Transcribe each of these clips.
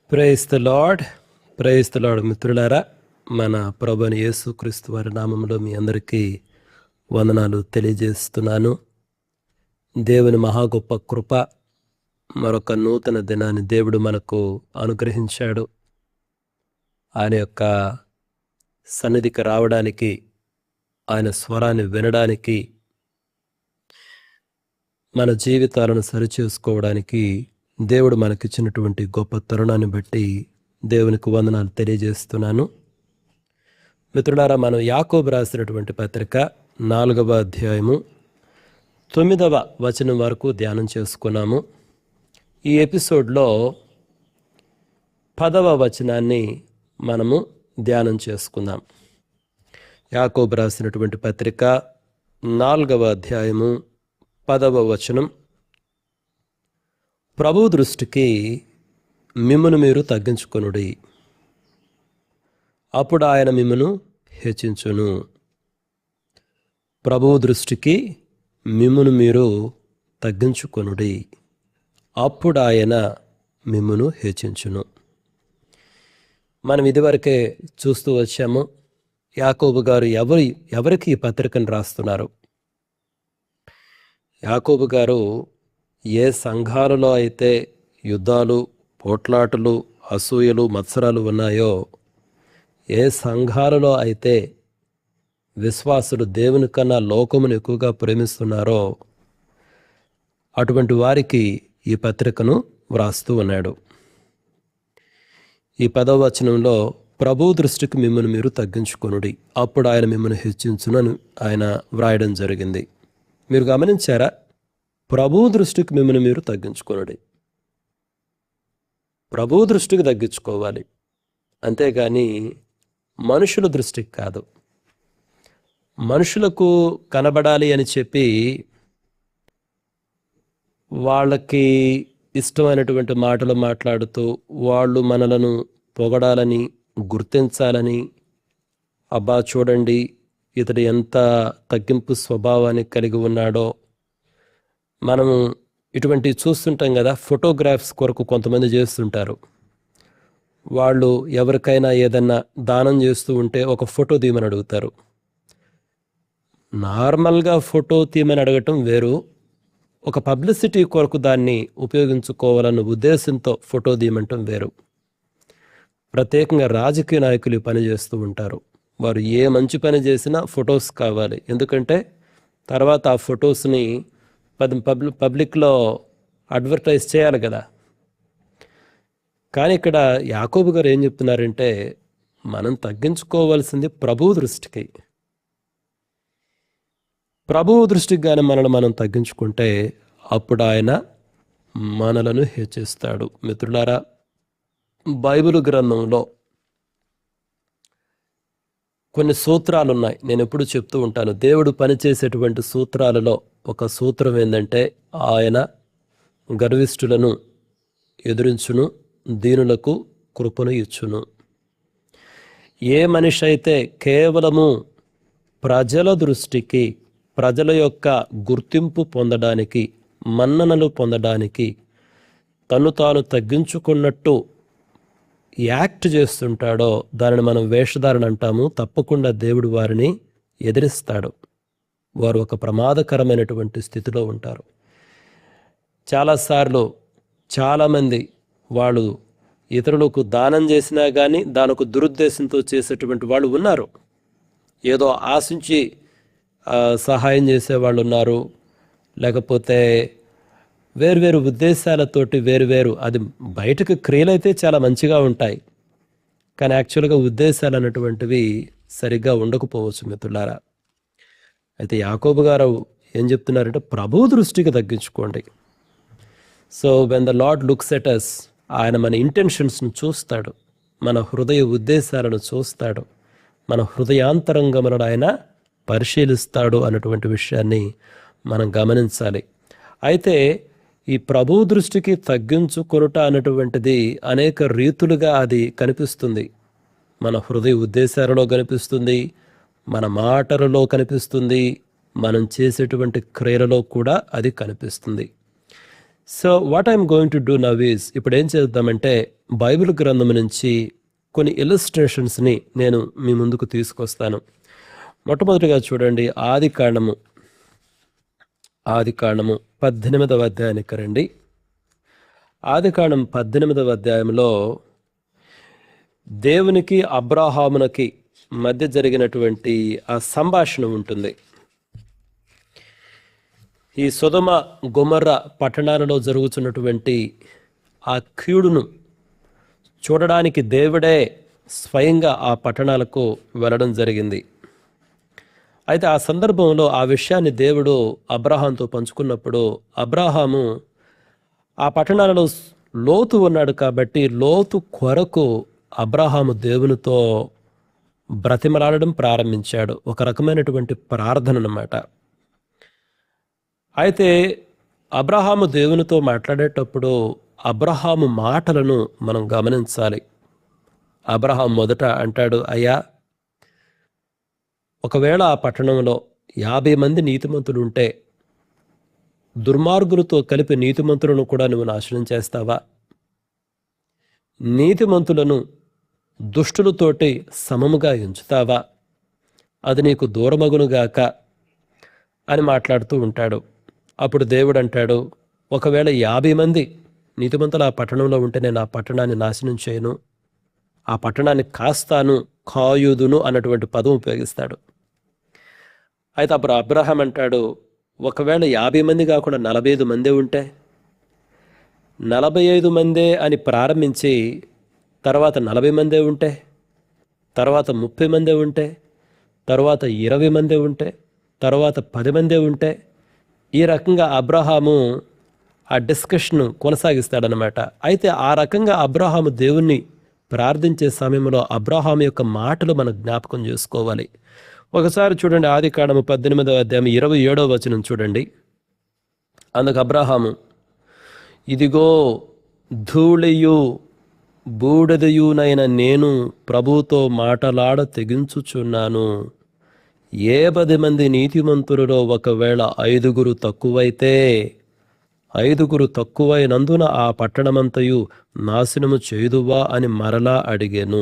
Praise the lord, praise the lord మిత్రులారా. మన ప్రభువైన యేసుక్రీస్తు వారి నామంలో మీ అందరికీ వందనాలు తెలియజేస్తున్నాను. దేవుని మహా గొప్ప కృప, మరొక నూతన దినాన్ని దేవుడు మనకు అనుగ్రహించాడు. ఆయన యొక్క సన్నిధికి రావడానికి, ఆయన స్వరాన్ని వినడానికి, మన జీవితాలను సరిచేసుకోవడానికి దేవుడు మనకిచ్చినటువంటి గొప్ప తరుణాన్ని బట్టి దేవునికి వందనాలు తెలియజేస్తున్నాను. మిత్రులారా, మనం యాకోబు రాసినటువంటి పత్రిక 4వ అధ్యాయము 9వ వచనం వరకు ధ్యానం చేసుకున్నాము. ఈ ఎపిసోడ్లో 10వ వచనాన్ని మనము ధ్యానం చేసుకుందాం. యాకోబు రాసినటువంటి పత్రిక 4వ అధ్యాయము 10వ వచనం. ప్రభు దృష్టికి మిమ్మును మీరు తగ్గించుకొనుడి, అప్పుడు ఆయన మిమ్మును హెచ్చించును. ప్రభు దృష్టికి మిమ్మును మీరు తగ్గించుకొనుడి, అప్పుడు ఆయన మిమ్మును హెచ్చించును. మనం ఇదివరకే చూస్తూ వచ్చాము. యాకోబు గారు ఎవరికి ఈ పత్రికను రాస్తున్నారు? యాకోబు గారు ఏ సంఘాలలో అయితే యుద్ధాలు, పోట్లాటలు, అసూయలు, మత్సరాలు ఉన్నాయో, ఏ సంఘాలలో అయితే విశ్వాసులు దేవుని కన్నా లోకమును ఎక్కువగా ప్రేమిస్తున్నారో, అటువంటి వారికి ఈ పత్రికను వ్రాస్తూ ఉన్నాడు. ఈ 10వ వచనంలో ప్రభు దృష్టికి మిమ్మల్ని మీరు తగ్గించుకొనుడి, అప్పుడు ఆయన మిమ్మల్ని హెచ్చించునని ఆయన వ్రాయడం జరిగింది. మీరు గమనించారా? ప్రభు దృష్టికి మిమ్మల్ని మీరు తగ్గించుకొనుడి. ప్రభు దృష్టికి తగ్గించుకోవాలి, అంతేగాని మనుషుల దృష్టికి కాదు. మనుషులకు కనబడాలి అని చెప్పి వాళ్ళకి ఇష్టమైనటువంటి మాటలు మాట్లాడుతూ, వాళ్ళు మనలను పొగడాలని, గుర్తించాలని, అబ్బా చూడండి ఇతడు ఎంత తగ్గింపు స్వభావాన్ని కలిగి ఉన్నాడో, మనము ఇటువంటి చూస్తుంటాం కదా. ఫోటోగ్రాఫ్స్ కొరకు కొంతమంది చేస్తుంటారు. వాళ్ళు ఎవరికైనా ఏదన్నా దానం చేస్తూ ఉంటే ఒక ఫోటో తీయమని అడుగుతారు. నార్మల్గా ఫోటో తీయమని అడగటం వేరు, ఒక పబ్లిసిటీ కొరకు దాన్ని ఉపయోగించుకోవాలన్న ఉద్దేశంతో ఫోటో తీయమంటం వేరు. ప్రత్యేకంగా రాజకీయ నాయకులు పని చేస్తూ ఉంటారు. వారు ఏ మంచి పని చేసినా ఫొటోస్ కావాలి, ఎందుకంటే తర్వాత ఆ ఫొటోస్ని పబ్లిక్లో అడ్వర్టైజ్ చేయాలి కదా. కానీ ఇక్కడ యాకోబు గారు ఏం చెప్తున్నారంటే, మనం తగ్గించుకోవాల్సింది ప్రభు దృష్టికి. ప్రభువు దృష్టికి కానీ మనల్ని మనం తగ్గించుకుంటే అప్పుడు ఆయన మనలను హెచ్చిస్తాడు. మిత్రులారా, బైబిల్ గ్రంథంలో కొన్ని సూత్రాలు ఉన్నాయి. నేను ఎప్పుడు చెప్తూ ఉంటాను, దేవుడు పనిచేసేటువంటి సూత్రాలలో ఒక సూత్రం ఏంటంటే, ఆయన గర్విష్ఠులను ఎదురించును, దీనులకు కృపను ఇచ్చును. ఏ మనిషి అయితే కేవలము ప్రజల దృష్టికి, ప్రజల యొక్క గుర్తింపు పొందడానికి, మన్ననలు పొందడానికి తను తాను తగ్గించుకున్నట్టు యాక్ట్ చేస్తుంటాడో దానిని మనం వేషధారణ అంటాము. తప్పకుండా దేవుడు వారిని ఎదిరిస్తాడు. వారు ఒక ప్రమాదకరమైనటువంటి స్థితిలో ఉంటారు. చాలాసార్లు చాలామంది వాళ్ళు ఇతరులకు దానం చేసినా కానీ దానికి దురుద్దేశంతో చేసేటువంటి వాళ్ళు ఉన్నారు. ఏదో ఆశించి సహాయం చేసేవాళ్ళు ఉన్నారు, లేకపోతే వేరువేరు ఉద్దేశాలతోటి వేరువేరు, అది బయటకు క్రియలైతే చాలా మంచిగా ఉంటాయి, కానీ యాక్చువల్గా ఉద్దేశాలు అన్నటువంటివి సరిగ్గా ఉండకపోవచ్చు మిత్రులారా. అయితే యాకోబు గారు ఏం చెప్తున్నారంటే, ప్రభు దృష్టికి తగ్గించుకోండి. So when the lord looks at us, ఆయన మన ఇంటెన్షన్స్ను చూస్తాడు, మన హృదయ ఉద్దేశాలను చూస్తాడు, మన హృదయాంతరంగములను ఆయన పరిశీలిస్తాడు అన్నటువంటి విషయాన్ని మనం గమనించాలి. అయితే ఈ ప్రభు దృష్టికి తగ్గించుకొనుట అన్నటువంటిది అనేక రీతులుగా అది కనిపిస్తుంది. మన హృదయ ఉద్దేశాలలో కనిపిస్తుంది, మన మాటలలో కనిపిస్తుంది, మనం చేసేటువంటి క్రియలలో కూడా అది కనిపిస్తుంది. So what I'm going to do now is, ఇప్పుడు ఏం చేద్దామంటే బైబిల్ గ్రంథం నుంచి కొన్ని ఇల్లస్ట్రేషన్స్ని నేను మీ ముందుకు తీసుకొస్తాను. మొట్టమొదటిగా చూడండి, ఆది కాండము 18వ అధ్యాయానికి రండి. ఆది కాండం 18వ అధ్యాయంలో దేవునికి అబ్రాహామునకి మధ్య జరిగినటువంటి ఆ సంభాషణ ఉంటుంది. ఈ సొదొమ గొమొర్రా పట్టణాలలో జరుగుతున్నటువంటి ఆ కీడును చూడడానికి దేవుడే స్వయంగా ఆ పట్టణాలకు వెళ్ళడం జరిగింది. అయితే ఆ సందర్భంలో ఆ విషయాన్ని దేవుడు అబ్రాహాంతో పంచుకున్నప్పుడు, అబ్రాహాము ఆ పట్టణాలలో లోతు ఉన్నాడు కాబట్టి లోతు కొరకు అబ్రాహాము దేవునితో బ్రతిమలాడడం ప్రారంభించాడు. ఒక రకమైనటువంటి ప్రార్థన అన్నమాట. అయితే అబ్రహాము దేవునితో మాట్లాడేటప్పుడు అబ్రహాము మాటలను మనం గమనించాలి. అబ్రహాం మొదట అంటాడు, అయ్యా, ఒకవేళ ఆ పట్టణంలో 50 మంది నీతిమంతులు ఉంటే దుర్మార్గులతో కలిపి నీతిమంతులను కూడా నువ్వు నాశనం చేస్తావా? నీతిమంతులను దుష్టులతోటి సమముగా ఎంచుతావా? అది నీకు దూరమగునుగాక అని మాట్లాడుతూ ఉంటాడు. అప్పుడు దేవుడు అంటాడు, ఒకవేళ 50 మంది నీతిమంతులు ఆ పట్టణంలో ఉంటే నేను ఆ పట్టణాన్ని నాశనం చేయను, ఆ పట్టణాన్ని కాస్తాను, కాయుదును అన్నటువంటి పదం ఉపయోగిస్తాడు. అయితే అప్పుడు అబ్రహాం అంటాడు, ఒకవేళ 50 మంది కాకుండా 45 మందే ఉంటే, 45 మందే అని ప్రారంభించి తర్వాత 40 మందే ఉంటే, తర్వాత 30 మందే ఉంటే, తర్వాత 20 మందే ఉంటే, తర్వాత 10 మందే ఉంటే, ఈ రకంగా అబ్రహాము ఆ డిస్కషన్ కొనసాగిస్తాడనమాట. అయితే ఆ రకంగా అబ్రహాము దేవుణ్ణి ప్రార్థించే సమయంలో అబ్రహాము యొక్క మాటలు మనం జ్ఞాపకం చేసుకోవాలి. ఒకసారి చూడండి, ఆది కాండము 18వ అధ్యాయం 27వ వచనం చూడండి. అందుకు అబ్రహాము, ఇదిగో ధూళియు బూడిదయునైన నేను ప్రభువుతో మాటలాడ తెగించుచున్నాను. 10 మంది నీతిమంతులలో ఒకవేళ 5 తక్కువైతే, 5 తక్కువైనందున ఆ పట్టణమంతయు నాశనము చేయుదువా అని మరలా అడిగాను.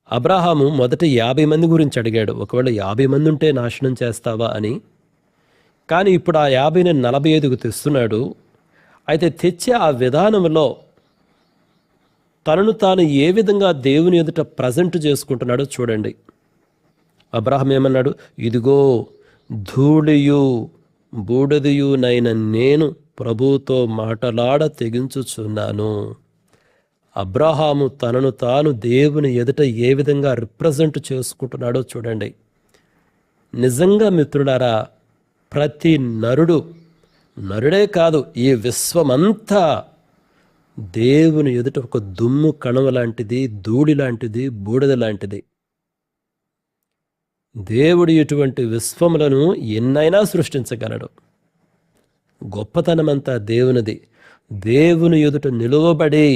అబ్రహాము మొదట 50 మంది గురించి అడిగాడు, ఒకవేళ 50 మంది ఉంటే నాశనం చేస్తావా అని. కానీ ఇప్పుడు ఆ 50ని 45కు తెస్తున్నాడు. అయితే తెచ్చే ఆ విధానంలో తనను తాను ఏ విధంగా దేవుని ఎదుట ప్రజెంట్ చేసుకుంటున్నాడో చూడండి. అబ్రహాం ఏమన్నాడు, ఇదిగో ధూళియు బూడిదయునైన నేను ప్రభువుతో మాటలాడ తెగించుచున్నాను. అబ్రహాము తనను తాను దేవుని ఎదుట ఏ విధంగా రిప్రజెంట్ చేసుకుంటున్నాడో చూడండి. నిజంగా మిత్రులారా, ప్రతి నరుడే కాదు, ఈ విశ్వమంతా దేవుని ఎదుట ఒక దుమ్ము కణవ లాంటిది, ధూళి లాంటిది, బూడిద లాంటిది. దేవుడు ఇటువంటి విశ్వములను ఎన్నైనా సృష్టించగలడు. గొప్పతనమంతా దేవునిది. దేవుని ఎదుట నిలువబడి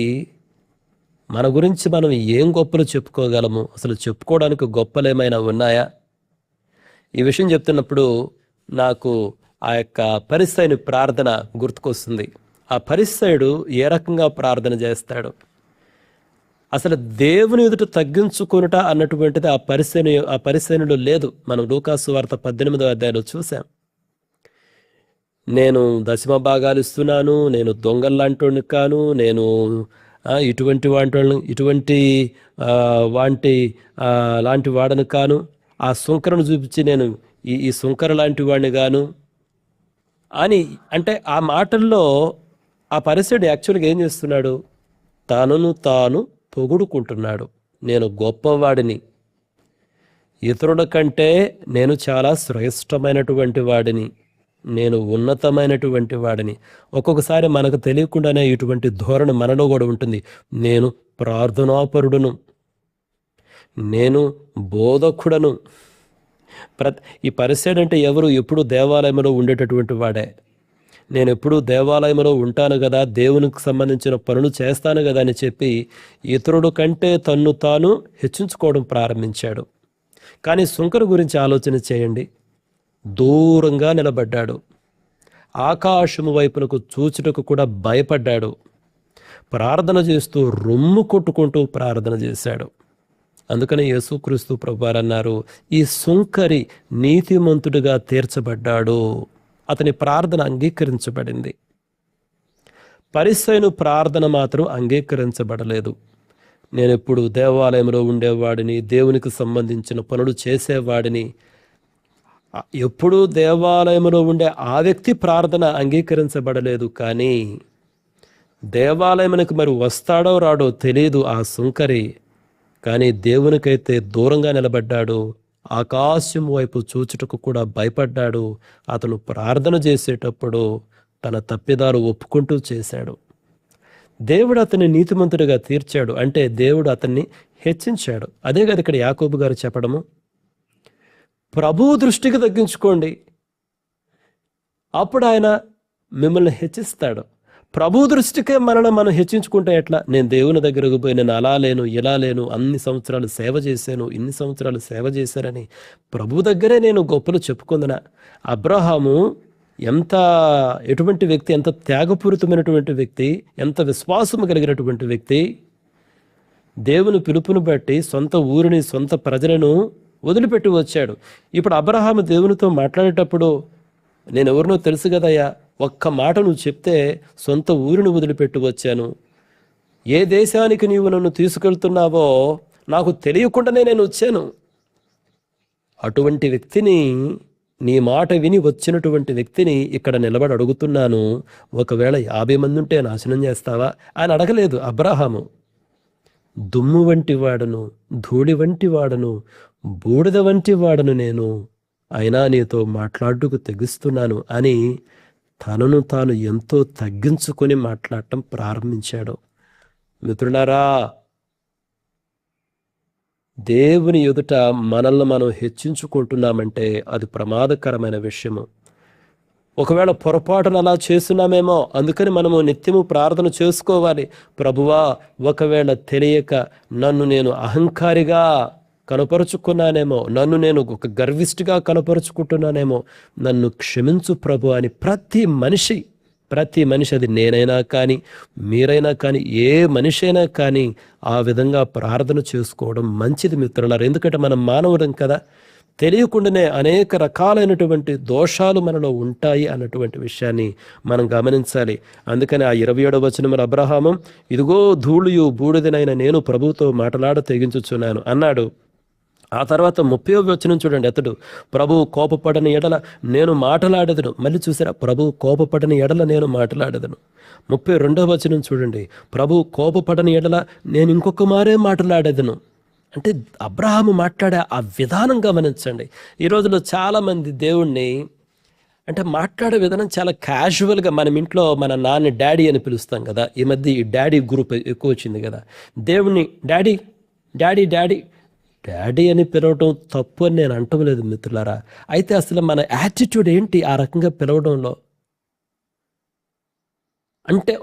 మన గురించి మనం ఏం గొప్పలు చెప్పుకోగలము? అసలు చెప్పుకోవడానికి గొప్పలు ఏమైనా ఉన్నాయా? ఈ విషయం చెప్తున్నప్పుడు నాకు ఆ యొక్క పరిసయ్యుని ప్రార్థన గుర్తుకొస్తుంది. ఆ పరిసయ్యుడు ఏ రకంగా ప్రార్థన చేస్తాడు? అసలు దేవుని ఎదుట తగ్గించుకొనుట అన్నటువంటిది ఆ పరిసయ్యునిలో లేదు. మనం లూకాసు వార్త 18వ అధ్యాయంలో చూసాం. నేను దశమ భాగాలు ఇస్తున్నాను, నేను దొంగల్లాంటి కాను, నేను ఇటువంటి లాంటి వాడను కాను, ఆ సుంకరను చూపించి నేను ఈ సుంకర లాంటి వాడిని గాను అని అంటే, ఆ మాటల్లో ఆ పరిసయ్యుడు యాక్చువల్గా ఏం చేస్తున్నాడు? తనను తాను పొగుడుకుంటున్నాడు. నేను గొప్పవాడిని, ఇతరుల కంటే నేను చాలా శ్రేష్టమైనటువంటి వాడిని, నేను ఉన్నతమైనటువంటి వాడిని. ఒక్కొక్కసారి మనకు తెలియకుండానే ఇటువంటి ధోరణి మనలో కూడా ఉంటుంది. నేను ప్రార్థనాపరుడును, నేను బోధకుడను. ఈ పరిసయ్యుడు అంటే ఎవరు? ఎప్పుడు దేవాలయంలో ఉండేటటువంటి వాడే. నేను ఎప్పుడూ దేవాలయంలో ఉంటాను కదా, దేవునికి సంబంధించిన పనులు చేస్తాను కదా అని చెప్పి ఇతరుడు కంటే తన్ను తాను హెచ్చించుకోవడం ప్రారంభించాడు. కానీ సుంకరు గురించి ఆలోచన చేయండి. దూరంగా నిలబడ్డాడు. ఆకాశము వైపునకు చూచుటకు కూడా భయపడ్డాడు. ప్రార్థన చేస్తూ రొమ్ము కొట్టుకుంటూ ప్రార్థన చేశాడు. అందుకని యేసుక్రీస్తు ప్రభువారు అన్నారు, ఈ సుంకరి నీతిమంతుడిగా తీర్చబడ్డాడు, అతని ప్రార్థన అంగీకరించబడింది. పరిసయ్యుని ప్రార్థన మాత్రం అంగీకరించబడలేదు. నేను ఎప్పుడు దేవాలయంలో ఉండేవాడిని, దేవునికి సంబంధించిన పనులు చేసేవాడిని, ఎప్పుడూ దేవాలయంలో ఉండే ఆ వ్యక్తి ప్రార్థన అంగీకరించబడలేదు. కానీ దేవాలయానికి మరి వస్తాడో రాడో తెలియదు ఆ సుంకరి, కానీ దేవునికైతే దూరంగా నిలబడ్డాడు. ఆకాశం వైపు చూచుటకు కూడా భయపడ్డాడు. అతను ప్రార్థన చేసేటప్పుడు తన తప్పిదాలు ఒప్పుకుంటూ చేశాడు. దేవుడు అతన్ని నీతిమంతుడిగా తీర్చాడు. అంటే దేవుడు అతన్ని హెచ్చించాడు. అదే కదా ఇక్కడ యాకోబు గారు చెప్పడము, ప్రభువు దృష్టికి తగ్గించుకోండి, అప్పుడు ఆయన మిమ్మల్ని హెచ్చిస్తాడు. ప్రభు దృష్టికే మనం హెచ్చించుకుంటే ఎట్లా? నేను దేవుని దగ్గరకు పోయి నేను అలా లేను, ఇలా లేను, అన్ని సంవత్సరాలు సేవ చేశాను, ఇన్ని సంవత్సరాలు సేవ చేశానని ప్రభు దగ్గరే నేను గొప్పలు చెప్పుకుందనా? అబ్రహాము ఎటువంటి వ్యక్తి, ఎంత త్యాగపూరితమైనటువంటి వ్యక్తి, ఎంత విశ్వాసము కలిగినటువంటి వ్యక్తి. దేవుని పిలుపును బట్టి సొంత ఊరిని, సొంత ప్రజలను వదిలిపెట్టి వచ్చాడు. ఇప్పుడు అబ్రహాము దేవునితో మాట్లాడేటప్పుడు, నేను ఎవరినో తెలుసు కదయ్యా, ఒక్క మాట నువ్వు చెప్తే సొంత ఊరిని వదిలిపెట్టి వచ్చాను, ఏ దేశానికి నీవు నన్ను తీసుకెళ్తున్నావో నాకు తెలియకుండానే నేను వచ్చాను. అటువంటి వ్యక్తిని, నీ మాట విని వచ్చినటువంటి వ్యక్తిని ఇక్కడ నిలబడి అడుగుతున్నాను, ఒకవేళ 50 మంది ఉంటే నాశనం చేస్తావా అని అడగలేదు అబ్రహాము. దుమ్ము వంటి వాడను, ధూళి వంటి వాడను, బూడిద వంటి వాడను నేను, అయినా నీతో మాట్లాడుటకు తెగిస్తున్నాను అని తనను తాను ఎంతో తగ్గించుకొని మాట్లాడటం ప్రారంభించాడు. మిత్రులారా, దేవుని ఎదుట మనల్ని మనం హెచ్చించుకుంటున్నామంటే అది ప్రమాదకరమైన విషయము. ఒకవేళ పొరపాటున అలా చేస్తున్నామేమో, అందుకని మనము నిత్యము ప్రార్థన చేసుకోవాలి. ప్రభువా, ఒకవేళ తెలియక నన్ను నేను అహంకారిగా కనపరుచుకున్నానేమో, నన్ను నేను ఒక గర్విష్ఠిగా కనపరుచుకుంటున్నానేమో, నన్ను క్షమించు ప్రభు అని ప్రతి మనిషి, అది నేనైనా కానీ మీరైనా కానీ ఏ మనిషి అయినా కానీ ఆ విధంగా ప్రార్థన చేసుకోవడం మంచిది మిత్రులారా. ఎందుకంటే మనం మానవులం కదా, తెలియకుండానే అనేక రకాలైనటువంటి దోషాలు మనలో ఉంటాయి అన్నటువంటి విషయాన్ని మనం గమనించాలి. అందుకని ఆ 27వ వచనంలో అబ్రహాము, ఇదిగో ధూళియు బూడిదనైన నేను ప్రభువుతో మాట్లాడ తెగించుచున్నాను అన్నాడు. ఆ తర్వాత 30వ వచనం చూడండి, అతడు ప్రభువు కోపపడని ఎడల నేను మాట్లాడేదను. మళ్ళీ చూసారా, ప్రభువు కోపపడని ఎడల నేను మాట్లాడేదను. 32వ వచనం చూడండి, ప్రభువు కోపపడని ఎడల నేను ఇంకొక మారే మాట్లాడేదను. అంటే అబ్రహాము మాట్లాడే ఆ విధానం గమనించండి. ఈ రోజులో చాలామంది దేవుణ్ణి అంటే మాట్లాడే విధానం చాలా క్యాజువల్గా, మనం ఇంట్లో మన నాన్న డాడీ అని పిలుస్తాం కదా, ఈ మధ్య ఈ డాడీ గ్రూప్ ఎక్కువ వచ్చింది కదా. దేవుణ్ణి డాడీ డాడీ డాడీ డాడీ అని పిలవడం తప్పు అని నేను అంటలేదు మిత్రులారా. అయితే అసలు మన యాటిట్యూడ్ ఏంటి ఆ రకంగా పిలవడంలో? అంటే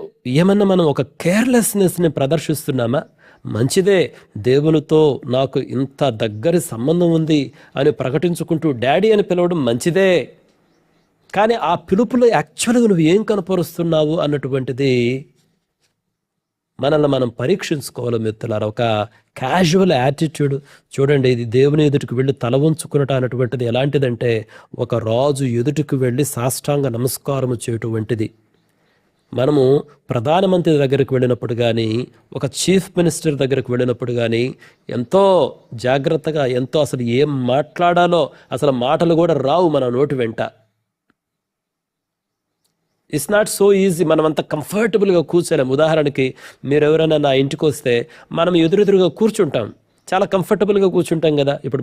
ఏమన్నా మనం ఒక కేర్లెస్నెస్ని ప్రదర్శిస్తున్నామా? మంచిదే, దేవునితో నాకు ఇంత దగ్గరి సంబంధం ఉంది అని ప్రకటించుకుంటూ డాడీ అని పిలవడం మంచిదే. కానీ ఆ పిలుపులో యాక్చువల్గా నువ్వు ఏం కనపరుస్తున్నావు అన్నటువంటిది మనల్ని మనం పరీక్షించుకోవాలి మిత్రులారా. ఒక క్యాజువల్ యాటిట్యూడ్ చూడండి, ఇది దేవుని ఎదుటికి వెళ్ళి తల వంచుకునట అన్నటువంటిది ఎలాంటిదంటే, ఒక రాజు ఎదుటికి వెళ్ళి సాష్టాంగ నమస్కారము చేయటువంటిది. మనము ప్రధానమంత్రి దగ్గరికి వెళ్ళినప్పుడు కానీ, ఒక చీఫ్ మినిస్టర్ దగ్గరికి వెళ్ళినప్పుడు కానీ ఎంతో జాగ్రత్తగా, ఎంతో అసలు ఏం మాట్లాడాలో అసలు మాటలు కూడా రావు మన నోటి వెంట. It's not so easy. మనం అంత కంఫర్టబుల్గా కూర్చోలేం. ఉదాహరణకి మీరు ఎవరైనా నా ఇంటికి వస్తే మనం ఎదురెదురుగా కూర్చుంటాం, చాలా కంఫర్టబుల్గా కూర్చుంటాం కదా. ఇప్పుడు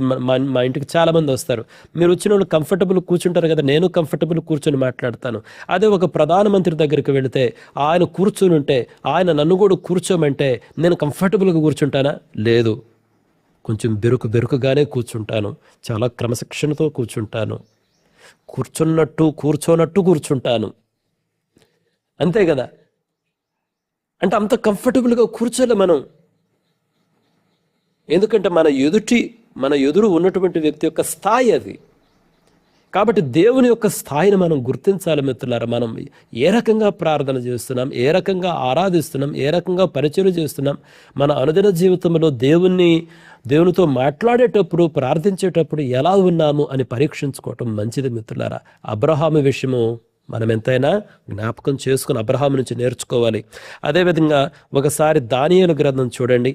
మా ఇంటికి చాలామంది వస్తారు, మీరు వచ్చిన వాళ్ళు కంఫర్టబుల్ కూర్చుంటారు కదా, నేను కంఫర్టబుల్ కూర్చొని మాట్లాడతాను. అదే ఒక ప్రధానమంత్రి దగ్గరికి వెళితే ఆయన కూర్చుని ఉంటే, ఆయన నన్ను కూడా కూర్చోమంటే నేను కంఫర్టబుల్గా కూర్చుంటానా? లేదు, కొంచెం బెరుకుగానే కూర్చుంటాను, చాలా క్రమశిక్షణతో కూర్చుంటాను, కూర్చోనట్టు కూర్చుంటాను, అంతే కదా. అంటే అంత కంఫర్టబుల్గా కూర్చోలే మనం. ఎందుకంటే మన ఎదురు ఉన్నటువంటి వ్యక్తి యొక్క స్థాయి అది. కాబట్టి దేవుని యొక్క స్థాయిని మనం గుర్తించాలి మిత్రులారా. మనం ఏ రకంగా ప్రార్థన చేస్తున్నాం, ఏ రకంగా ఆరాధిస్తున్నాం, ఏ రకంగా పరిచయం చేస్తున్నాం, మన అనుదిన జీవితంలో దేవునితో మాట్లాడేటప్పుడు, ప్రార్థించేటప్పుడు ఎలా ఉన్నాము అని పరీక్షించుకోవటం మంచిది మిత్రులారా. అబ్రహాము విషయము మనం ఎంతైనా జ్ఞాపకం చేసుకుని అబ్రహాము నుంచి నేర్చుకోవాలి. అదేవిధంగా ఒకసారి దానియేలు గ్రంథం చూడండి.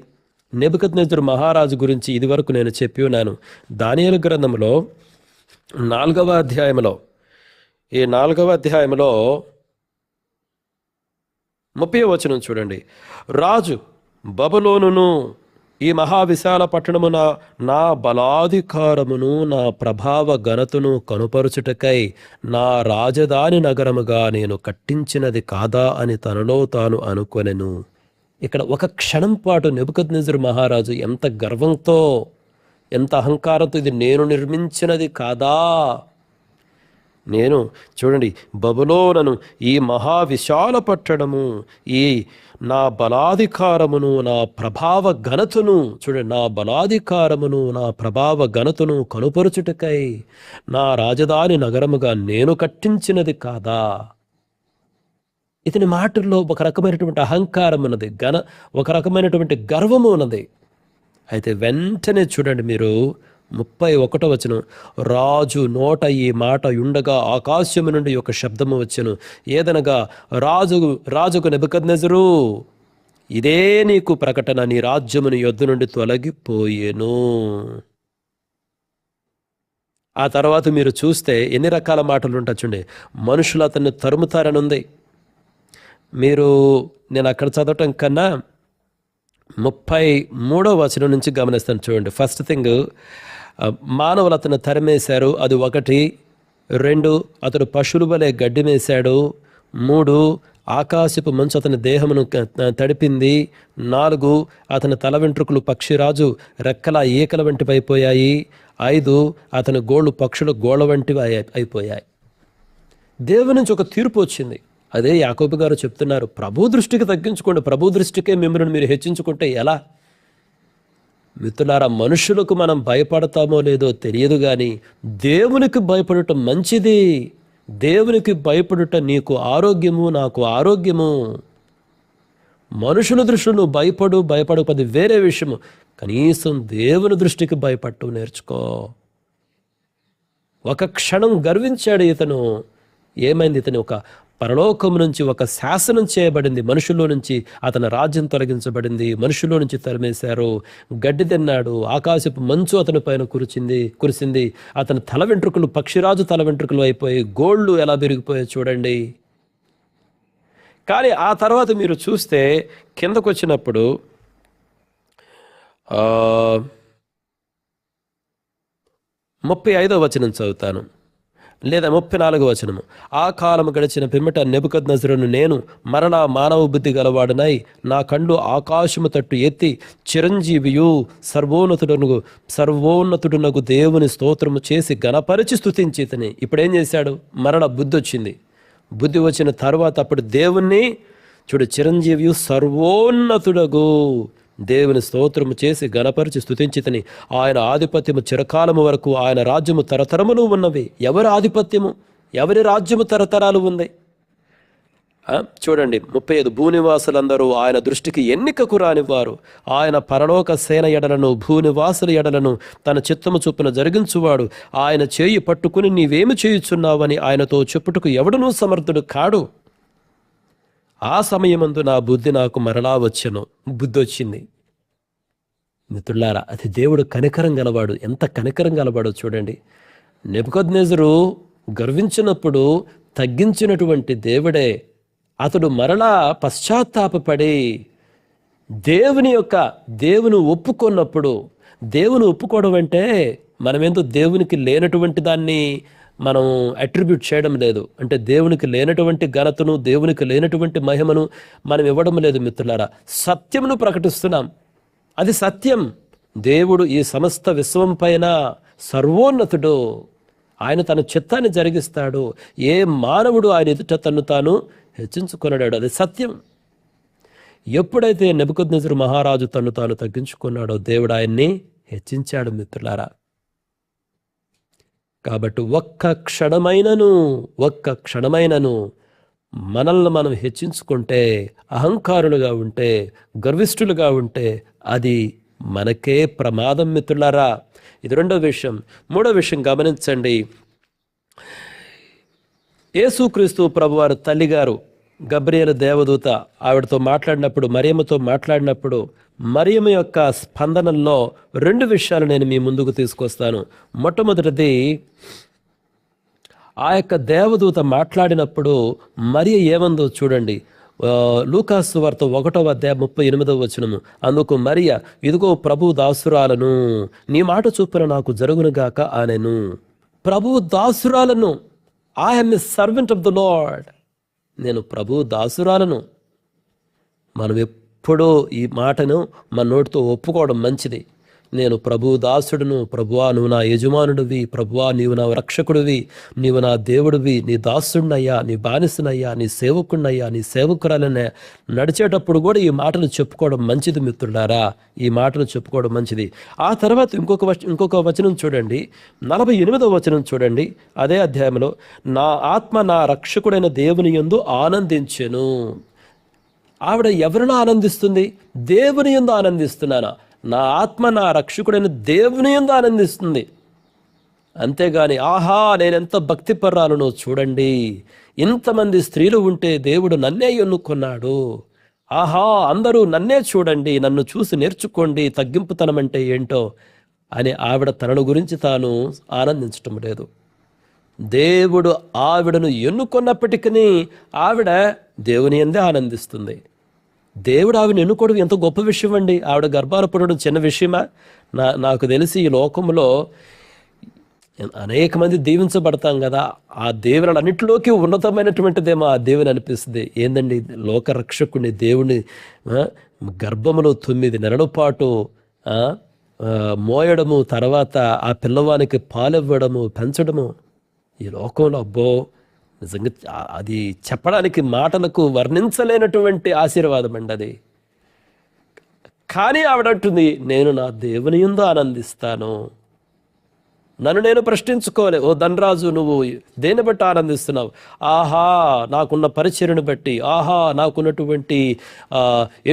నెబుకద్నెజరు మహారాజు గురించి ఇదివరకు నేను చెప్పి ఉన్నాను. దానియేలు గ్రంథంలో 4వ అధ్యాయంలో, ఈ 4వ అధ్యాయంలో 30వ వచనం చూడండి. రాజు బబులోనును ఈ మహావిశాల పట్టణమున నా బలాధికారమును నా ప్రభావ ఘనతను కనుపరుచుటకై నా రాజధాని నగరముగా నేను కట్టించినది కాదా అని తనలో తాను అనుకొనెను. ఇక్కడ ఒక క్షణం పాటు నెబుకద్నెజరు మహారాజు ఎంత గర్వంతో, ఎంత అహంకారంతో, ఇది నేను నిర్మించినది కాదా, నేను చూడండి బబులోనను ఈ మహావిశాల పట్టణము, ఈ నా బలాధికారమును నా ప్రభావ ఘనతను, చూడండి, నా బలాధికారమును నా ప్రభావ ఘనతను కనుపరుచుటకై నా రాజధాని నగరముగా నేను కట్టించినది కాదా. ఇతని మాటల్లో ఒక రకమైనటువంటి అహంకారం ఉన్నది, ఒక రకమైనటువంటి గర్వము ఉన్నది. అయితే వెంటనే చూడండి మీరు 31వ వచనం. రాజు నోట ఈ మాట ఉండగా ఆకాశము నుండి ఒక శబ్దము వచ్చెను. ఏదనగా, రాజుకు నెబుకద్నెజరు, ఇదే నీకు ప్రకటన, నీ రాజ్యము నీ యొద్ద నుండి తొలగిపోయెను. ఆ తర్వాత మీరు చూస్తే ఎన్ని రకాల మాటలు ఉంటాయి చూడండి. మనుషులు అతన్ని తరుముతారని ఉంది. నేను అక్కడ చదవటం కన్నా 33వ వచనం నుంచి గమనిస్తాను చూడండి. ఫస్ట్ థింగ్, మానవులు అతను తరిమేశారు, అది 1. 2, అతడు పశువుల వలె గడ్డి మేశాడు. 3, ఆకాశపు మంచు అతని దేహమును తడిపింది. 4, అతని తల వెంట్రుకలు పక్షిరాజు రెక్కల ఈకల వంటివి అయిపోయాయి. 5, అతని గోళ్ళు పక్షుల గోళ్ళ వంటివి అయిపోయాయి. దేవుని నుంచి ఒక తీర్పు వచ్చింది. అదే యాకోబు గారు చెప్తున్నారు, ప్రభు దృష్టికి తగ్గించుకోండి, ప్రభు దృష్టికే మిమ్మల్ని మీరు హెచ్చించుకుంటే ఎలా. మిత్రులారా, మనుషులకు మనం భయపడతామో లేదో తెలియదు, కానీ దేవునికి భయపడటం మంచిది. దేవునికి భయపడుట నీకు ఆరోగ్యము, నాకు ఆరోగ్యము. మనుషుల దృష్టిలో నువ్వు భయపడకపోతే వేరే విషయము. కనీసం దేవుని దృష్టికి భయపడటం నేర్చుకో. ఒక క్షణం గర్వించాడు ఇతను. ఏమైంది? ఇతని ఒక పరలోకం నుంచి ఒక శాసనం చేయబడింది. మనుషుల్లో నుంచి అతని రాజ్యం తొలగించబడింది. మనుషుల్లో నుంచి తరిమేశారు. గడ్డి తిన్నాడు. ఆకాశపు మంచు అతని పైన కురిసింది. అతని తల వెంట్రుకలు పక్షిరాజు తల వెంట్రుకలు అయిపోయి గోళ్ళు ఎలా పెరిగిపోయాయి చూడండి. కానీ ఆ తర్వాత మీరు చూస్తే కిందకు వచ్చినప్పుడు 35వ వచనం చదువుతాను, లేదా 34వ వచనము. ఆ కాలము గడిచిన పిమ్మట నెబుకద్నెజరును నేను మరలా మానవ బుద్ధి గలవాడునై నా కళ్ళు ఆకాశము తట్టు ఎత్తి చిరంజీవియు సర్వోన్నతుడునగు దేవుని స్తోత్రము చేసి గణపరిచి స్తుతించితిని. ఇప్పుడేం చేశాడు? మరలా బుద్ధి వచ్చింది. బుద్ధి వచ్చిన తర్వాత అప్పుడు దేవుణ్ణి చూడు, చిరంజీవియు సర్వోన్నతుడగు దేవుని స్తోత్రము చేసి గణపరిచి స్తుతించితిని. ఆయన ఆధిపత్యము చిరకాలము వరకు, ఆయన రాజ్యము తరతరములు ఉన్నవి. ఎవరి ఆధిపత్యము, ఎవరి రాజ్యము తరతరాలు ఉంది? చూడండి 35. భూనివాసులందరూ ఆయన దృష్టికి ఎన్నికకు రానివారు. ఆయన పరలోక సేన ఎడలను భూనివాసుల ఎడలను తన చిత్తము చొప్పున జరిగించువాడు. ఆయన చేయి పట్టుకుని నీవేమి చేయుచున్నావని ఆయనతో చెప్పుటకు ఎవడునూ సమర్థుడు కాడు. ఆ సమయమందు నా బుద్ధి నాకు మరలా వచ్చెను. బుద్ధి వచ్చింది. మిత్రులారా, అది దేవుడు కనికరం గలవాడు. ఎంత కనికరం గలవాడో చూడండి. నెబుకద్నెజరు గర్వించినప్పుడు తగ్గించినటువంటి దేవుడే. అతడు మరలా పశ్చాత్తాపపడి దేవుని ఒప్పుకున్నప్పుడు, దేవుని ఒప్పుకోవడం అంటే మనమేందో దేవునికి లేనటువంటి దాన్ని మనం అట్రిబ్యూట్ చేయడం లేదు. అంటే దేవునికి లేనటువంటి ఘనతను, దేవునికి లేనటువంటి మహిమను మనం ఇవ్వడం లేదు మిత్రులారా. సత్యమును ప్రకటిస్తున్నాం. అది సత్యం. దేవుడు ఈ సమస్త విశ్వం పైన సర్వోన్నతుడు. ఆయన తన చిత్తాన్ని జరిగిస్తాడు. ఏ మానవుడు ఆయన ఎదుట తను తాను హెచ్చించుకున్నాడు. అది సత్యం. ఎప్పుడైతే నెబుకద్నెజరు మహారాజు తను తాను తగ్గించుకున్నాడో దేవుడు ఆయన్ని హెచ్చించాడు మిత్రులారా. కాబట్టి ఒక్క క్షణమైనను మనల్ని మనం హెచ్చించుకుంటే, అహంకారులుగా ఉంటే, గర్విష్ఠులుగా ఉంటే అది మనకే ప్రమాదం మిత్రులారా. ఇది రెండో విషయం. మూడో విషయం గమనించండి. యేసుక్రీస్తు ప్రభువారు తల్లిగారు గబ్రియేలు దేవదూత ఆవిడతో మాట్లాడినప్పుడు, మరియమ్మతో మాట్లాడినప్పుడు, మరియమ్మ యొక్క స్పందనల్లో రెండు విషయాలు నేను మీ ముందుకు తీసుకొస్తాను. మొట్టమొదటిది, ఆ యొక్క దేవదూత మాట్లాడినప్పుడు మరియ ఏమందో చూడండి. లూకాసు వార్త 1వ అధ్యాయం 38వ వచనము. అందుకు మరియ, ఇదిగో ప్రభు దాసురాలను, నీ మాట చొప్పున నాకు జరుగునుగాక అనెను. ప్రభు దాసురాలను, I'm a servant of the lord. నేను ప్రభు దాసురాలను. మనం ఎప్పుడూ ఈ మాటను మన నోటితో ఒప్పుకోవడం మంచిది. నేను ప్రభు దాసుడును, ప్రభువా నువ్వు నా యజమానుడివి, ప్రభువా నీవు నా రక్షకుడివి, నీవు నా దేవుడివి, నీ దాసుడినయ్యా, నీ బానిసనయ్యా, నీ సేవకుడినయ్యా, నీ సేవకురాలనే నడిచేటప్పుడు కూడా ఈ మాటలు చెప్పుకోవడం మంచిది మిత్రులారా. ఈ మాటలు చెప్పుకోవడం మంచిది. ఆ తర్వాత ఇంకొక వచనం చూడండి, 48వ వచనం చూడండి. అదే అధ్యాయంలో, నా ఆత్మ నా రక్షకుడైన దేవుని యందు ఆనందించెను. ఆవిడ ఎవరినో ఆనందిస్తుంది? దేవుని యందు ఆనందిస్తున్నానా? నా ఆత్మ నా రక్షకుడైన దేవుని యందు ఆనందిస్తుంది. అంతేగాని ఆహా నేనెంత భక్తిపర్రాలను చూడండి, ఇంతమంది స్త్రీలు ఉంటే దేవుడు నన్నే ఎన్నుకున్నాడు, ఆహా అందరూ నన్నే చూడండి, నన్ను చూసి నేర్చుకోండి తగ్గింపుతనం అంటే ఏంటో అని ఆవిడ తనను గురించి తాను ఆనందించటం లేదు. దేవుడు ఆవిడను ఎన్నుకున్నప్పటికీ ఆవిడ దేవుని యందే ఆనందిస్తుంది. దేవుడు ఆవిడని ఎన్నుకోవడం ఎంత గొప్ప విషయం అండి. ఆవిడ గర్భాన పుట్టడం చిన్న విషయమా? నాకు తెలిసి ఈ లోకంలో అనేక మంది దీవించబడతాం కదా, ఆ దేవులన్నింటిలోకి ఉన్నతమైనటువంటిదేమో ఆ దేవుని అనిపిస్తుంది. ఏందండి, లోకరక్షకుని దేవుని గర్భములో 9 నెలల పాటు మోయడము, తర్వాత ఆ పిల్లవానికి పాలివ్వడము, పెంచడము, ఈ లోకంలో అబ్బో నిజంగా అది చెప్పడానికి మాటలకు వర్ణించలేనటువంటి ఆశీర్వాదం అండి అది. కానీ ఆవిడంటుంది, నేను నా దేవుని యందు ఆనందిస్తాను. నన్ను నేను ప్రశ్నించుకోలే. ఓ ధనరాజు, నువ్వు దేన్ని బట్టి ఆనందిస్తున్నావు? ఆహా నాకున్న పరిచర్యను బట్టి, ఆహా నాకున్నటువంటి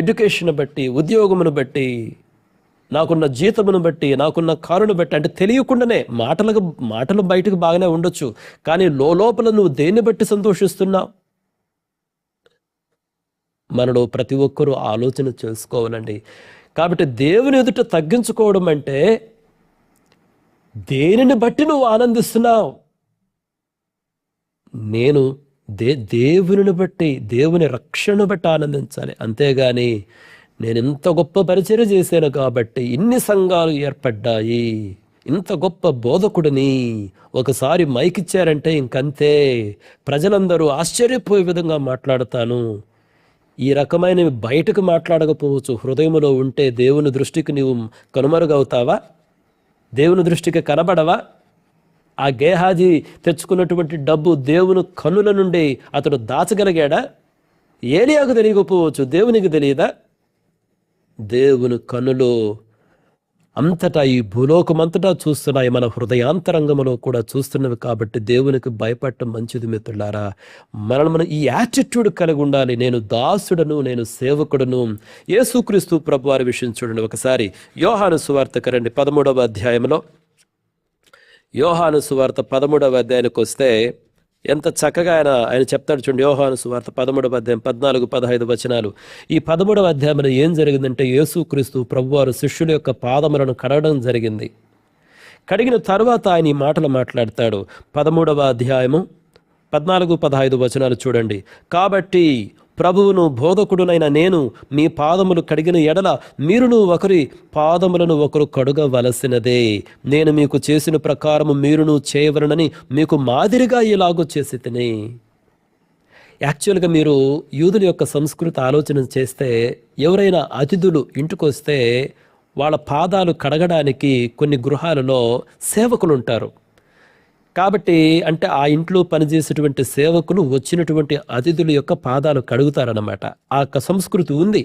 ఎడ్యుకేషన్ బట్టి, ఉద్యోగమును బట్టి, నాకున్న జీతమును బట్టి, నాకున్న కారును బట్టి. అంటే తెలియకుండానే మాటలు బయటకు బాగానే ఉండొచ్చు, కానీ లోపల నువ్వు దేన్ని బట్టి సంతోషిస్తున్నావు? మనలో ప్రతి ఒక్కరూ ఆలోచన చేసుకోవాలండి. కాబట్టి దేవుని ఎదుట తగ్గించుకోవడం అంటే దేనిని బట్టి నువ్వు ఆనందిస్తున్నావు? నేను దేవుని బట్టి, దేవుని రక్షణను బట్టి ఆనందించాలి. అంతేగాని నేను ఇంత గొప్ప పరిచర్య చేశాను కాబట్టి ఇన్ని సంఘాలు ఏర్పడ్డాయి, ఇంత గొప్ప బోధకుడిని ఒకసారి మైక్ ఇచ్చారంటే ఇంకంతే, ప్రజలందరూ ఆశ్చర్యపోయే విధంగా మాట్లాడతాను. ఈ రకమైనవి బయటకు మాట్లాడకపోవచ్చు, హృదయంలో ఉంటే దేవుని దృష్టికి నీవు కనుమరుగవుతావా? దేవుని దృష్టికి కనబడవా? ఆ గేహాజీ తెచ్చుకున్నటువంటి డబ్బు దేవుని కన్నుల నుండి అతడు దాచగలిగాడా? ఏలియాకు తెలియకపోవచ్చు, దేవునికి తెలియదా? దేవుని కన్నులు అంతటా, ఈ భూలోకమంతటా చూస్తున్నాయి, మన హృదయాంతరంగంలో కూడా చూస్తున్నవి. కాబట్టి దేవునికి భయపడటం మంచిది మిత్రులారా. మనం ఈ యాటిట్యూడ్ కలిగి ఉండాలి. నేను దాసుడను, నేను సేవకుడను. యేసుక్రీస్తు ప్రభువారి విషయం చూడండి ఒకసారి. యోహాను సువార్త రండి 13వ అధ్యాయంలో. యోహాను సువార్త 13వ అధ్యాయానికి వస్తే ఎంత చక్కగా ఆయన చెప్తాడు చూడండి. యోహాను సువార్త 13వ అధ్యాయం 14-15 వచనాలు. ఈ 13వ అధ్యాయంలో ఏం జరిగిందంటే, యేసుక్రీస్తు ప్రభువారు శిష్యుల యొక్క పాదములను కడగడం జరిగింది. కడిగిన తర్వాత ఆయన ఈ మాటలు మాట్లాడతాడు. 13వ అధ్యాయము 14-15 వచనాలు చూడండి. కాబట్టి ప్రభువును బోధకుడునైన నేను మీ పాదములు కడిగిన ఎడల మీరును ఒకరి పాదములను ఒకరు కడుగవలసినదే. నేను మీకు చేసిన ప్రకారము మీరును చేయవలనని మీకు మాదిరిగా ఇలాగూ చేసి తిని. యాక్చువల్గా మీరు యూదుల యొక్క సంస్కృతి ఆలోచన చేస్తే, ఎవరైనా అతిథులు ఇంటికి వస్తే వాళ్ళ పాదాలు కడగడానికి కొన్ని గృహాలలో సేవకులు ఉంటారు. కాబట్టి అంటే ఆ ఇంట్లో పనిచేసేటువంటి సేవకులు వచ్చినటువంటి అతిథుల యొక్క పాదాలు కడుగుతారన్నమాట. ఆ సంస్కృతి ఉంది.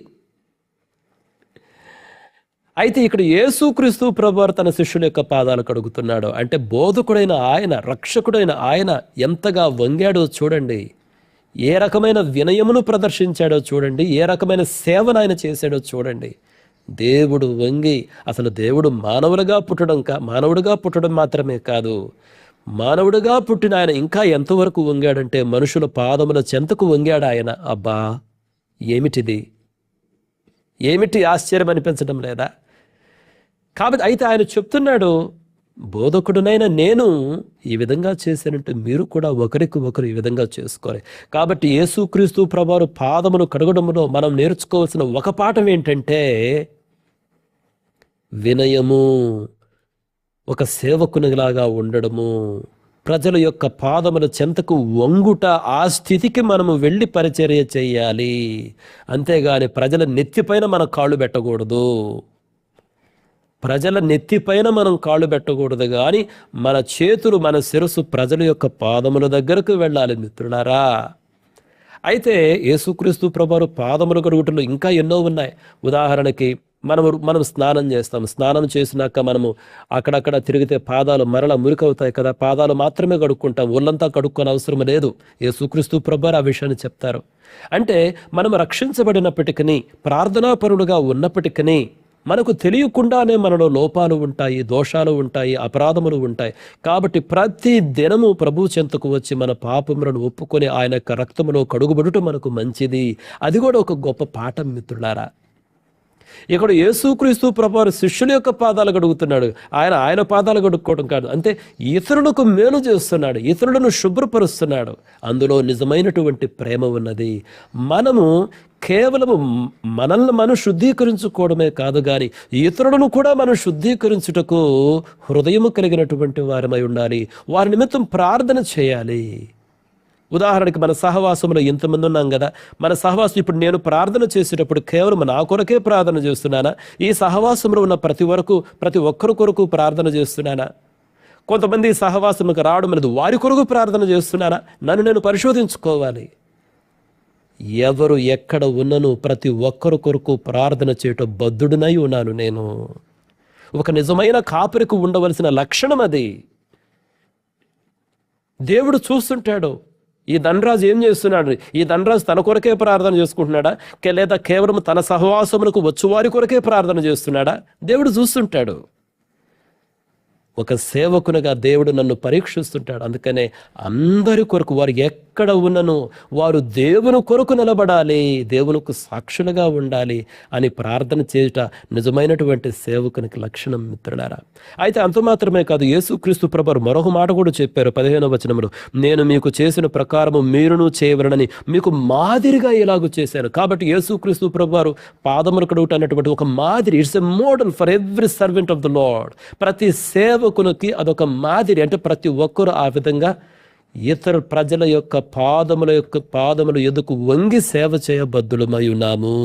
అయితే ఇక్కడ యేసుక్రీస్తు ప్రభువారు తన శిష్యుల యొక్క పాదాలు కడుగుతున్నాడు. అంటే బోధకుడైన ఆయన, రక్షకుడైన ఆయన ఎంతగా వంగాడో చూడండి, ఏ రకమైన వినయమును ప్రదర్శించాడో చూడండి, ఏ రకమైన సేవను ఆయన చేశాడో చూడండి. దేవుడు వంగి, అసలు దేవుడు మానవుడిగా పుట్టడం మాత్రమే కాదు, మానవుడిగా పుట్టిన ఆయన ఇంకా ఎంతవరకు వంగాడంటే మనుషుల పాదముల చెంతకు వంగాడు ఆయన. అబ్బా, ఏమిటి ఆశ్చర్యం అనిపించడం లేదా? కాబట్టి అయితే ఆయన చెప్తున్నాడు, బోధకుడునైన నేను ఈ విధంగా చేశానంటే మీరు కూడా ఒకరికి ఒకరు ఈ విధంగా చేసుకోవాలి. కాబట్టి యేసుక్రీస్తు ప్రభువారు పాదములు కడగడంలో మనం నేర్చుకోవాల్సిన ఒక పాఠం ఏంటంటే వినయము, ఒక సేవకునిలాగా ఉండడము, ప్రజల యొక్క పాదముల చెంతకు వంగుట, ఆ స్థితికి మనము వెళ్ళి పరిచర్య చేయాలి. అంతేగాని ప్రజల నెత్తిపైన మనం కాళ్ళు పెట్టకూడదు, ప్రజల నెత్తిపైన మనం కాళ్ళు పెట్టకూడదు, కానీ మన చేతులు, మన శిరస్సు ప్రజల యొక్క పాదముల దగ్గరకు వెళ్ళాలి మిత్రులారా. అయితే యేసుక్రీస్తు ప్రభువారు పాదములు కడుగుటలో ఇంకా ఎన్నో ఉన్నాయి. ఉదాహరణకి మనం స్నానం చేస్తాం, స్నానం చేసినాక మనము అక్కడక్కడ తిరిగితే పాదాలు మరలా మురికవుతాయి కదా, పాదాలు మాత్రమే కడుక్కుంటాం, ఒళ్ళంతా కడుక్కొని అవసరం లేదు. యేసుక్రీస్తు ప్రభువారు ఆ విషయాన్ని చెప్తారు. అంటే మనం రక్షించబడినప్పటికీ, ప్రార్థనాపరుడుగా ఉన్నప్పటికీ మనకు తెలియకుండానే మనలో లోపాలు ఉంటాయి, దోషాలు ఉంటాయి, అపరాధములు ఉంటాయి. కాబట్టి ప్రతి దినము ప్రభు చెంతకు వచ్చి మన పాపములను ఒప్పుకొని ఆయన యొక్క రక్తములో కడుగుబడుట మనకు మంచిది. అది కూడా ఒక గొప్ప పాఠం మిత్రులారా. ఇక్కడ యేసుక్రీస్తు ప్రభువారు శిష్యుల యొక్క పాదాలు కడుగుతున్నాడు. ఆయన పాదాలు కడుక్కోవడం కాదు, అంటే ఇతరులకు మేలు చేస్తున్నాడు, ఇతరులను శుభ్రపరుస్తున్నాడు. అందులో నిజమైనటువంటి ప్రేమ ఉన్నది. మనము కేవలము మనల్ని మనం శుద్ధీకరించుకోవడమే కాదు, కానీ ఇతరులను కూడా మనం శుద్ధీకరించుటకు హృదయము కలిగినటువంటి వారమై ఉండాలి. వారి నిమిత్తం ప్రార్థన చేయాలి. ఉదాహరణకి మన సహవాసంలో ఎంతమంది ఉన్నాం కదా, మన సహవాసం ఇప్పుడు నేను ప్రార్థన చేసేటప్పుడు కేవలం నా కొరకే ప్రార్థన చేస్తున్నానా? ఈ సహవాసంలో ఉన్న ప్రతి ఒక్కరి కొరకు ప్రార్థన చేస్తున్నానా? కొంతమంది సహవాసంకి రావడం అనేది వారి కొరకు ప్రార్థన చేస్తున్నానా? నన్ను నేను పరిశోధించుకోవాలి. ఎవరు ఎక్కడ ఉన్నను ప్రతి ఒక్కరి కొరకు ప్రార్థన చేయటం బద్ధుడినై ఉన్నాను నేను. ఒక నిజమైన కాపరికి ఉండవలసిన లక్షణం అది. దేవుడు చూస్తుంటాడు, ఈ ధనరాజు ఏం చేస్తున్నాడు, ఈ ధనరాజు తన కొరకే ప్రార్థన చేసుకుంటున్నాడా, లేదా కేవలం తన సహవాసములకు వచ్చువారి కొరకే ప్రార్థన చేస్తున్నాడా? దేవుడు చూస్తుంటాడు. ఒక సేవకునిగా దేవుడు నన్ను పరీక్షిస్తుంటాడు. అందుకనే అందరి కొరకు, వారు ఎక్కడ ఉన్నను వారు దేవుని కొరకు నిలబడాలి, దేవునికి సాక్షులుగా ఉండాలి అని ప్రార్థన చేయుట నిజమైనటువంటి సేవకునికి లక్షణం మిత్రులారా. అయితే అంత మాత్రమే కాదు, యేసుక్రీస్తు ప్రభువారు మరొక మాట కూడా చెప్పారు 15వ వచనంలో, నేను మీకు చేసిన ప్రకారము మీరును చేయవలనని మీకు మాదిరిగా ఇలాగూ చేశాను. కాబట్టి యేసుక్రీస్తు ప్రభువారు పాదములు కడుగుట అన్నటువంటి ఒక మాదిరి. It's a model for every servant of the lord. ప్రతి సేవకునికి అదొక మాదిరి. అంటే ప్రతి ఒక్కరు ఆ విధంగా ఇతర ప్రజల యొక్క పాదములు ఎదుకు వంగి సేవ చేయబద్ధులమై ఉన్నాము.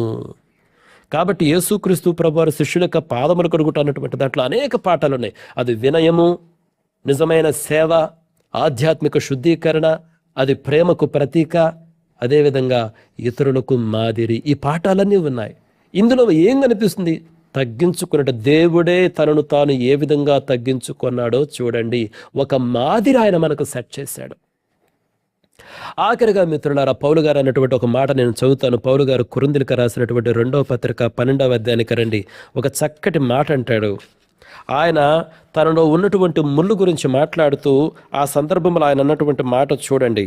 కాబట్టి యేసుక్రీస్తు ప్రభువారు శిష్యుల యొక్క పాదములు కడుగుట అన్నటువంటి దాంట్లో అనేక పాఠాలు ఉన్నాయి. అది వినయము, నిజమైన సేవ, ఆధ్యాత్మిక శుద్ధీకరణ, అది ప్రేమకు ప్రతీక, అదేవిధంగా ఇతరులకు మాదిరి. ఈ పాఠాలన్నీ ఉన్నాయి. ఇందులో ఏం కనిపిస్తుంది? తగ్గించుకున్నట్టు దేవుడే తనను తాను ఏ విధంగా తగ్గించుకున్నాడో చూడండి. ఒక మాదిరి ఆయన మనకు సెట్ చేశాడు. ఆఖరిగా మిత్రులారా, పౌలు గారు అన్నటువంటి ఒక మాట నేను చదువుతాను. పౌలు గారు కొరింథీయులకు రాసినటువంటి 2వ పత్రిక 12వ అధ్యాయానికి రండి. ఒక చక్కటి మాట అంటాడు. ఆయన తనలో ఉన్నటువంటి ముళ్ళు గురించి మాట్లాడుతూ ఆ సందర్భంలో ఆయన అన్నటువంటి మాట చూడండి.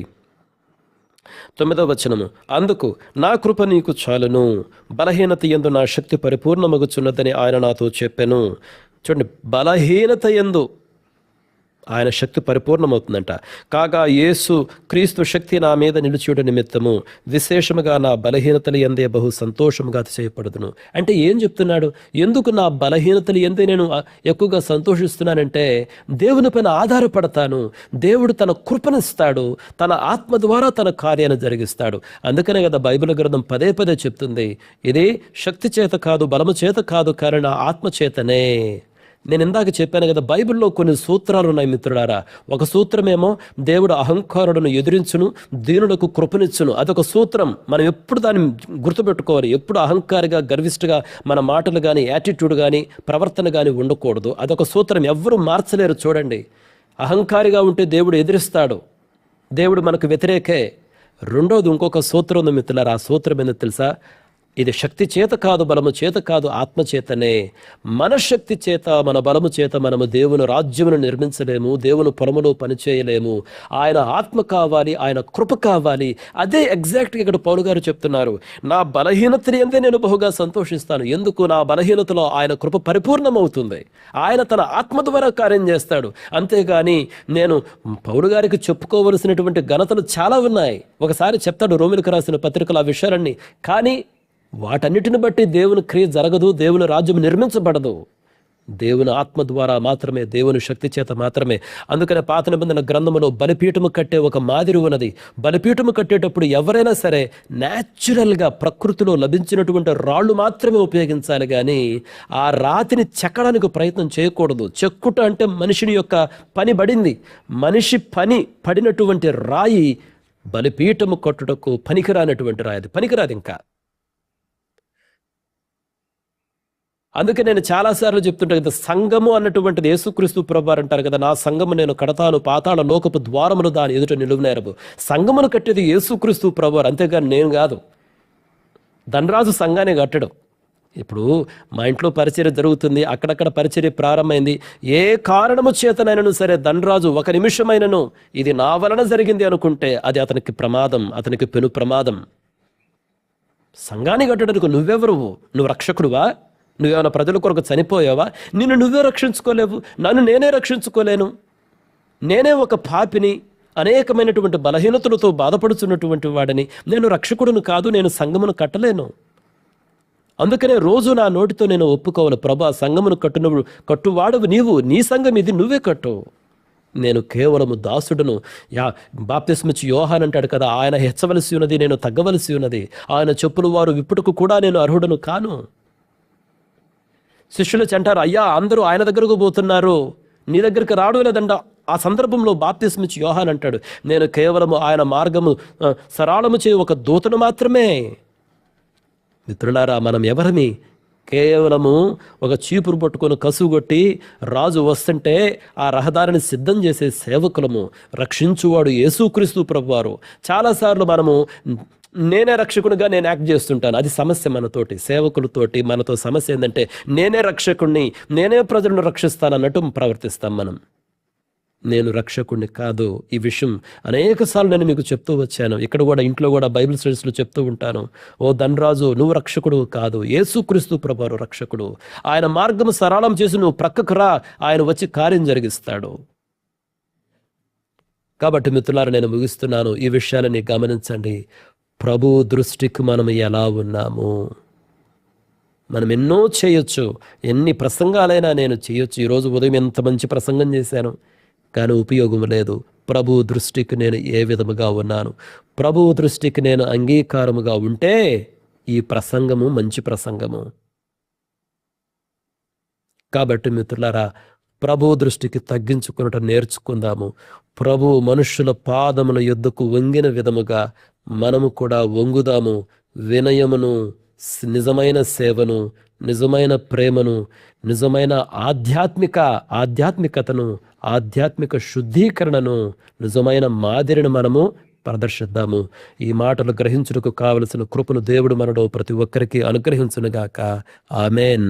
9వ వచనము, అందుకు నా కృప నీకు చాలును, బలహీనత యందు నా శక్తి పరిపూర్ణమగుచున్నదని ఆయన నాతో చెప్పెను. చూడండి, బలహీనత యందు ఆయన శక్తి పరిపూర్ణమవుతుందంట. కాగా యేసు క్రీస్తు శక్తి నా మీద నిలిచియుట నిమిత్తము విశేషముగా నా బలహీనతలు ఎందే బహు సంతోషముగా అతిశయపడుదును. అంటే ఏం చెప్తున్నాడు? ఎందుకు నా బలహీనతలు ఎందే నేను ఎక్కువగా సంతోషిస్తున్నానంటే దేవుని పైన ఆధారపడతాను. దేవుడు తన కృపనిస్తాడు, తన ఆత్మ ద్వారా తన కార్యాన్ని జరిగిస్తాడు. అందుకనే కదా బైబిల్ గ్రంథం పదే చెప్తుంది, ఇది శక్తి చేత కాదు, బలము చేత కాదు, కానీ నా ఆత్మ చేతనే. నేను ఇందాక చెప్పాను కదా, బైబిల్లో కొన్ని సూత్రాలు ఉన్నాయి మిత్రులారా. ఒక సూత్రమేమో దేవుడు అహంకారులను ఎదిరించును, దీనులకు కృపనిచ్చును. అదొక సూత్రం. మనం ఎప్పుడు దాన్ని గుర్తుపెట్టుకోవాలి. ఎప్పుడు అహంకారిగా గర్విష్ఠగా మన మాటలు కానీ, యాటిట్యూడ్ కానీ, ప్రవర్తన కానీ ఉండకూడదు. అదొక సూత్రం, ఎవ్వరూ మార్చలేరు. చూడండి, అహంకారిగా ఉంటే దేవుడు ఎదిరిస్తాడు, దేవుడు మనకు వ్యతిరేకే. రెండోది ఇంకొక సూత్రం ఉంది మిత్రులారా. ఆ సూత్రం ఏందో తెలుసా? ఇది శక్తి చేత కాదు, బలము చేత కాదు, ఆత్మ చేతనే. మన శక్తి చేత, మన బలము చేత మనము దేవుని రాజ్యమును నిర్మించలేము, దేవుని పొలములో పనిచేయలేము. ఆయన ఆత్మ కావాలి, ఆయన కృప కావాలి. అదే ఎగ్జాక్ట్గా ఇక్కడ పౌలు గారు చెప్తున్నారు. నా బలహీనతని అందే నేను బహుగా సంతోషిస్తాను. ఎందుకు? నా బలహీనతలో ఆయన కృప పరిపూర్ణమవుతుంది. ఆయన తన ఆత్మ ద్వారా కార్యం చేస్తాడు. అంతేగాని నేను పౌలు గారికి చెప్పుకోవలసినటువంటి ఘనతలు చాలా ఉన్నాయి. ఒకసారి చెప్తాడు రోమిలకు రాసిన పత్రికలు ఆ విషయాలన్నీ. కానీ వాటన్నిటిని బట్టి దేవుని క్రియ జరగదు, దేవుని రాజ్యం నిర్మించబడదు. దేవుని ఆత్మ ద్వారా మాత్రమే, దేవుని శక్తి చేత మాత్రమే. అందుకనే పాత నిబంధన గ్రంథములో బలిపీఠము కట్టే ఒక మాదిరి ఉన్నది. బలిపీఠము కట్టేటప్పుడు ఎవరైనా సరే న్యాచురల్గా ప్రకృతిలో లభించినటువంటి రాళ్ళు మాత్రమే ఉపయోగించాలి, కానీ ఆ రాతిని చెక్కడానికి ప్రయత్నం చేయకూడదు. చెక్కుట అంటే మనిషిని యొక్క పని పడింది. మనిషి పని పడినటువంటి రాయి బలిపీఠము కట్టుటకు పనికిరానటువంటి రాయి. అది పనికిరాదు ఇంకా. అందుకే నేను చాలాసార్లు చెప్తుంటాను కదా, సంఘము అన్నటువంటిది యేసుక్రీస్తు ప్రభువారు అంటారు కదా, నా సంఘము నేను కడతాను, పాతాళ లోకపు ద్వారములు దాని ఎదుట నిలువనేరవు. సంఘమును కట్టేది యేసుక్రీస్తు ప్రభువారు, అంతేగాని నేను కాదు. ధనరాజు సంఘాన్ని కట్టడం. ఇప్పుడు మా ఇంట్లో పరిచర్య జరుగుతుంది, అక్కడక్కడ పరిచర్య ప్రారంభమైంది. ఏ కారణము చేతనైనను సరే ధనరాజు ఒక నిమిషమైనను ఇది నా వలన జరిగింది అనుకుంటే అది అతనికి ప్రమాదం, అతనికి పెను ప్రమాదం. సంఘాన్ని కట్టడానికి నువ్వెవరు? నువ్వు రక్షకుడువా? నువ్వేమైనా ప్రజల కొరకు చనిపోయావా? నిన్ను నువ్వే రక్షించుకోలేవు, నన్ను నేనే రక్షించుకోలేను. నేనే ఒక పాపిని, అనేకమైనటువంటి బలహీనతలతో బాధపడుతున్నటువంటి వాడిని. నేను రక్షకుడును కాదు, నేను సంఘమును కట్టలేను. అందుకనే రోజు నా నోటితో నేను ఒప్పుకోవాలి, ప్రభా సంఘమును కట్టువాడవు నీవు, నీ సంఘం ఇది, నువ్వే కట్టు. నేను కేవలము దాసుడును. బాప్తిస్మిచ్చి యోహాన్ అంటాడు కదా, ఆయన హెచ్చవలసి ఉన్నది, నేను తగ్గవలసి ఉన్నది. ఆయన చెప్పులు వారు విప్పుటకు కూడా నేను అర్హుడను కాను. శిష్యులు అంటారు, అయ్యా అందరూ ఆయన దగ్గరకు పోతున్నారు, నీ దగ్గరికి రావడం లేదంట. ఆ సందర్భంలో బాప్తిస్మిచ్చి యోహాన్ అంటాడు, నేను కేవలము ఆయన మార్గము సరళము చే ఒక దూతను మాత్రమే. మిత్రులారా, మనం ఎవరమి? కేవలము ఒక చీపురు పట్టుకొని కసుగొట్టి రాజు వస్తుంటే ఆ రహదారిని సిద్ధం చేసే సేవకులము. రక్షించువాడు యేసుక్రీస్తు ప్రభువారు. చాలాసార్లు మనము నేనే రక్షకునిగా నేను యాక్ట్ చేస్తుంటాను. అది సమస్య మనతోటి, సేవకులతోటి మనతో సమస్య ఏంటంటే నేనే రక్షకుణ్ణి, నేనే ప్రజలను రక్షిస్తానన్నట్టు ప్రవర్తిస్తాం మనం. నేను రక్షకుణ్ణి కాదు. ఈ విషయం అనేకసార్లు నేను మీకు చెప్తూ వచ్చాను. ఇక్కడ కూడా, ఇంట్లో కూడా బైబిల్ స్టడీస్లో చెప్తూ ఉంటాను. ఓ ధనరాజు, నువ్వు రక్షకుడు కాదు, యేసుక్రీస్తు ప్రభువారు రక్షకుడు. ఆయన మార్గం సరళం చేసి నువ్వు ప్రక్కకు రా, ఆయన వచ్చి కార్యం జరిగిస్తాడు. కాబట్టి మిత్రులారా, నేను ముగిస్తున్నాను. ఈ విషయాలని గమనించండి. ప్రభు దృష్టికి మనం ఎలా ఉన్నాము? మనం ఎన్నో చేయొచ్చు, ఎన్ని ప్రసంగాలైనా నేను చేయొచ్చు. ఈరోజు ఉదయం ఎంత మంచి ప్రసంగం చేశాను, కానీ ఉపయోగం లేదు. ప్రభు దృష్టికి నేను ఏ విధముగా ఉన్నాను? ప్రభు దృష్టికి నేను అంగీకారముగా ఉంటే ఈ ప్రసంగము మంచి ప్రసంగము. కాబట్టి మిత్రులారా, ప్రభు దృష్టికి తగ్గించుకున్నట్టు నేర్చుకుందాము. ప్రభు మనుష్యుల పాదముల యొద్దకు వంగిన విధముగా మనము కూడా వంగుదాము. వినయమును, నిజమైన సేవను, నిజమైన ప్రేమను, నిజమైన ఆధ్యాత్మికతను, ఆధ్యాత్మిక శుద్ధీకరణను, నిజమైన మాదిరిని మనము ప్రదర్శిద్దాము. ఈ మాటలు గ్రహించుటకు కావలసిన కృపను దేవుడు మనలో ప్రతి ఒక్కరికి అనుగ్రహించునుగాక. ఆమెన్.